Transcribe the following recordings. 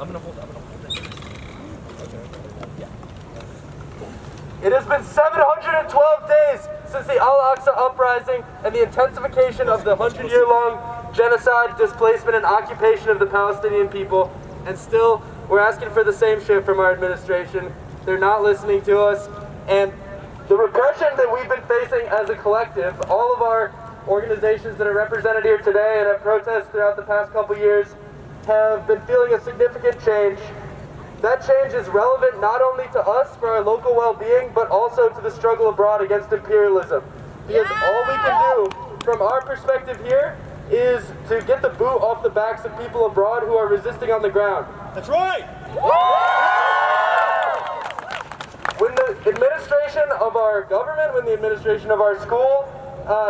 gonna hold it. It has been 712 days since the Al-Aqsa uprising and the intensification of the 100-year-long genocide, displacement, and occupation of the Palestinian people. And still, we're asking for the same shit from our administration. They're not listening to us. And the repression that we've been facing as a collective, all of our organizations that are represented here today and have protested throughout the past couple years, have been feeling a significant change. That change is relevant not only to us for our local well-being, but also to the struggle abroad against imperialism. Because all we can do, from our perspective here, is to get the boot off the backs of people abroad who are resisting on the ground. That's right! When the administration of our government, when the administration of our school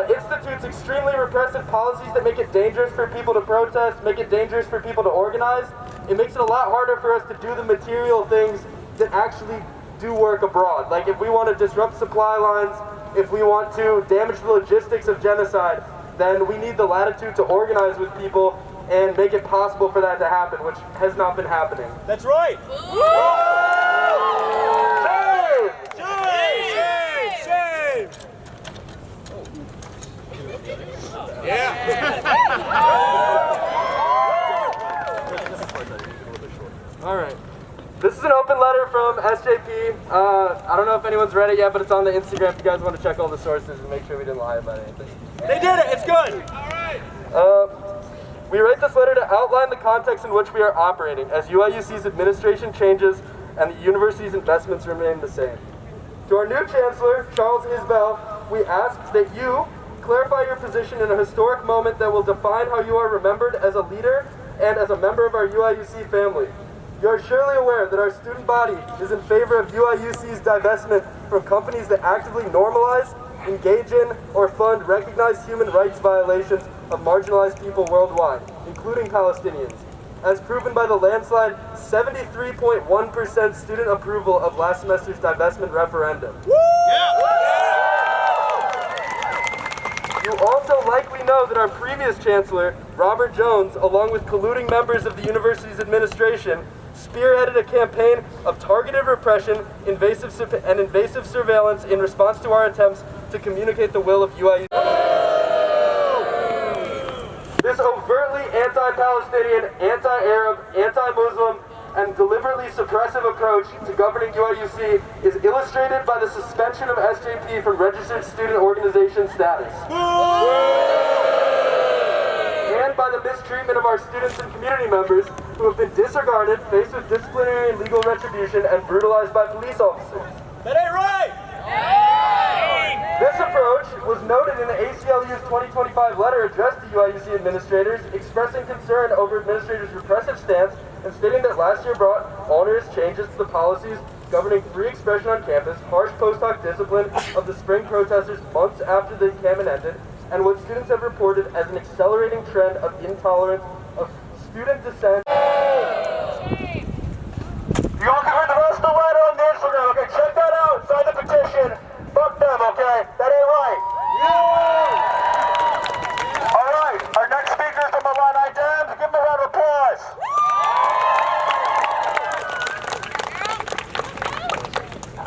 institutes extremely repressive policies that make it dangerous for people to protest, make it dangerous for people to organize, it makes it a lot harder for us to do the material things that actually do work abroad. Like if we want to disrupt supply lines, if we want to damage the logistics of genocide, then we need the latitude to organize with people and make it possible for that to happen, which has not been happening. That's right! Shame! Yeah! All right. This is an open letter from SJP. I don't know if anyone's read it yet, but it's on the Instagram if you guys want to check all the sources and make sure we didn't lie about anything. They did it! It's good! All right! We write this letter to outline the context in which we are operating as UIUC's administration changes and the university's investments remain the same. To our new chancellor, Charles Isbell, we ask that you clarify your position in a historic moment that will define how you are remembered as a leader and as a member of our UIUC family. You are surely aware that our student body is in favor of UIUC's divestment from companies that actively normalize, engage in, or fund recognized human rights violations of marginalized people worldwide, including Palestinians, as proven by the landslide 73.1% student approval of last semester's divestment referendum. You also likely know that our previous chancellor, Robert Jones, along with colluding members of the university's administration, spearheaded a campaign of targeted repression, invasive surveillance in response to our attempts to communicate the will of UIUC. This overtly anti-Palestinian, anti-Arab, anti-Muslim, and deliberately suppressive approach to governing UIUC is illustrated by the suspension of SJP from registered student organization status. And by the mistreatment of our students and community members who have been disregarded, faced with disciplinary and legal retribution, and brutalized by police officers. That ain't right! This approach was noted in the ACLU's 2025 letter addressed to UIUC administrators, expressing concern over administrators' repressive stance and stating that last year brought onerous changes to the policies governing free expression on campus, harsh post hoc discipline of the spring protesters months after the encampment ended, and what students have reported as an accelerating trend of intolerance of student dissent. You all can read the rest of the letter on the Instagram, okay? Check that out, sign the petition. Fuck them, okay? That ain't right. All right, our next speaker is from Illini Dems. Give him a round of applause.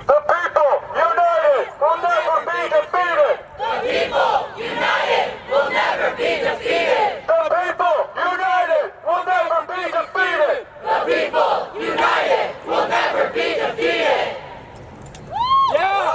The people united will never be defeated. The people united will never be defeated. The people united will never be defeated. The people united will never be defeated. Yeah!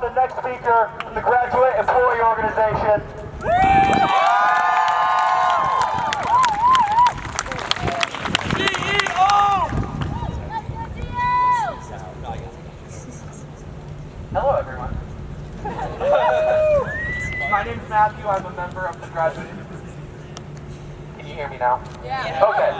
the next speaker from the Graduate Employee Organization. Hello, everyone. My name's Matthew. I'm a member of the Graduate. Can you hear me now? Yeah. Okay.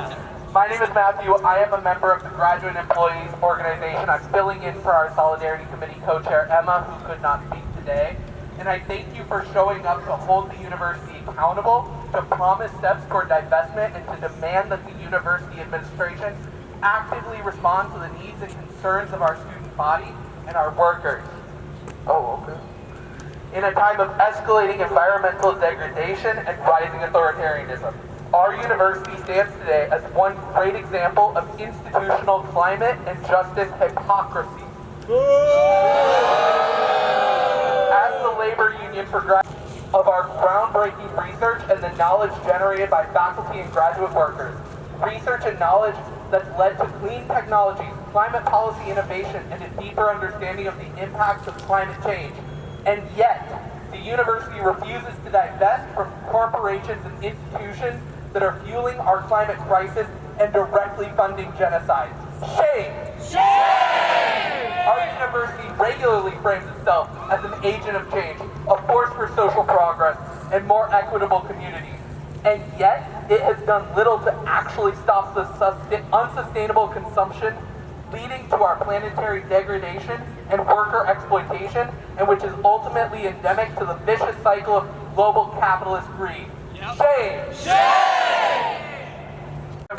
My name is Matthew. I am a member of the Graduate Employees Organization. I'm filling in for our Solidarity Committee co-chair, Emma, who could not speak today. And I thank you for showing up to hold the university accountable, to promise steps toward divestment, and to demand that the university administration actively respond to the needs and concerns of our student body and our workers. Oh, okay. In a time of escalating environmental degradation and rising authoritarianism, our university stands today as one great example of institutional climate and justice hypocrisy. As the labor union progresses of our groundbreaking research and the knowledge generated by faculty and graduate workers, research and knowledge that's led to clean technologies, climate policy innovation, and a deeper understanding of the impacts of climate change. And yet, the university refuses to divest from corporations and institutions that are fueling our climate crisis and directly funding genocide. Shame! Shame! Our university regularly frames itself as an agent of change, a force for social progress, and more equitable communities. And yet, it has done little to actually stop the unsustainable consumption leading to our planetary degradation and worker exploitation, and which is ultimately endemic to the vicious cycle of global capitalist greed. Yep. Shame! Shame!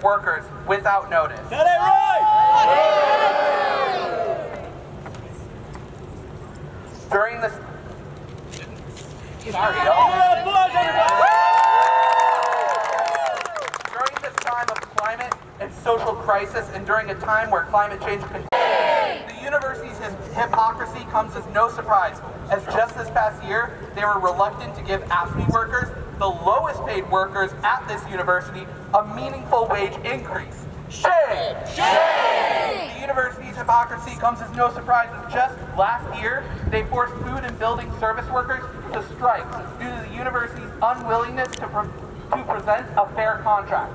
Workers without notice. That ain't right! During this... Sorry, During this time of climate and social crisis, and during a time where climate change continues, the university's hypocrisy comes as no surprise, as just this past year, they were reluctant to give AFSCME workers, the lowest paid workers at this university, a meaningful wage increase. Shame! Shame! The university's hypocrisy comes as no surprise, as just last year, they forced food and building service workers to strike due to the university's unwillingness to present a fair contract.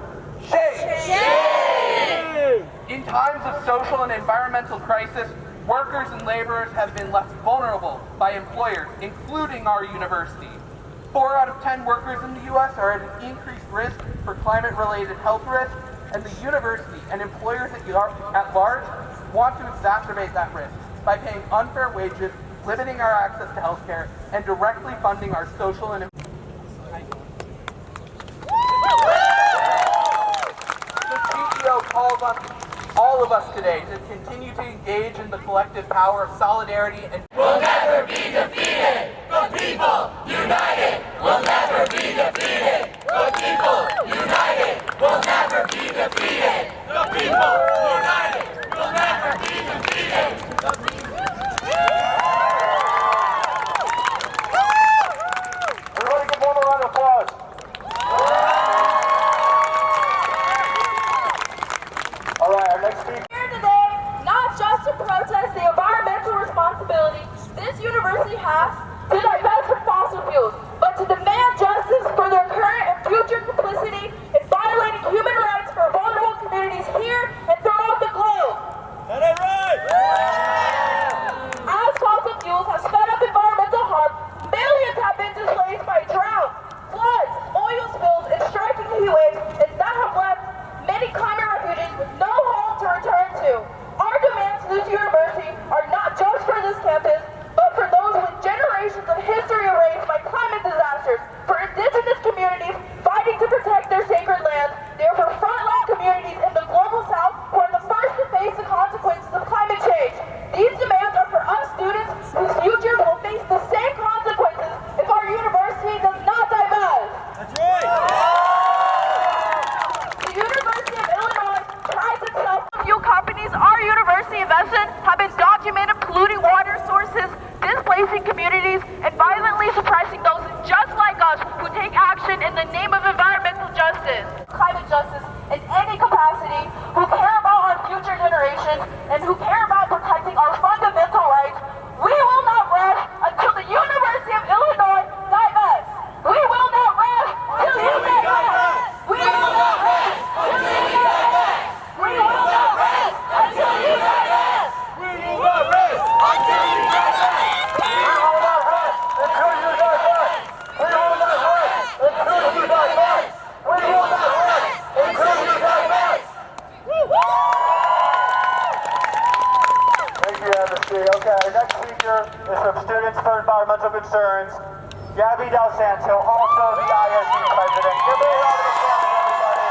Shame! Shame! In times of social and environmental crisis, workers and laborers have been left vulnerable by employers, including our university. 4 out of 10 workers in the U.S. are at an increased risk for climate-related health risks, and the university and employers at large want to exacerbate that risk by paying unfair wages, limiting our access to health care, and directly funding our social and calls on all of us today to continue to engage in the collective power of solidarity and will never be defeated. The people united will never be defeated. The people united will never be defeated. The people united will never be defeated. Everybody give one more round of applause. Here today, not just to protest the environmental responsibility this university has to divest from fossil fuels, but to demand justice for their current and future complicity in violating human rights for vulnerable communities here and throughout the globe. That ain't right! As fossil fuels have sped up environmental harm, millions have been displaced by droughts, floods, oil spills, and striking heat waves, and that have left many climate refugees with no home to return to. Our demands to this university are not just for this campus, but for those with generations of history erased by climate disasters, for indigenous communities fighting to protect their sacred lands. They are for frontline communities in the global south who are the first to face the consequences of climate change. These demands are for us students whose futures will face the same consequences if our university does not divest. That's right! The University of Illinois prides itself on fuel companies our university invests in have been documented polluting water sources, displacing communities, and violently suppressing those just like us who take action in the name of environmental justice, climate justice in any capacity, who care about our future generations, and who care about protecting our fundamental rights. We will not rest Okay, our next speaker is from Students for Environmental Concerns, Gabby Del Santo, also the ISD president. Give me a round of applause, everybody.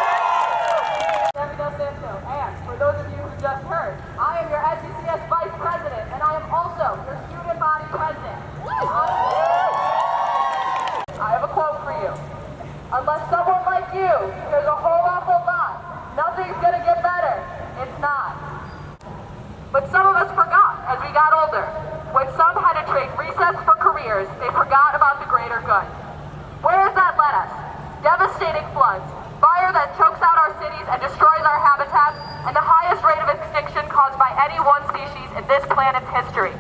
Gabby Del Santo, and for those of you who just heard, I am your SCCS Vice President, and I am also your Student Body President. I have a quote for you. Unless someone like you cares a whole awful lot, nothing's gonna get better. It's not. But some of us forgot as we got older. When some had to trade recess for careers, they forgot about the greater good. Where has that led us? Devastating floods, fire that chokes out our cities and destroys our habitats, and the highest rate of extinction caused by any one species in this planet's history.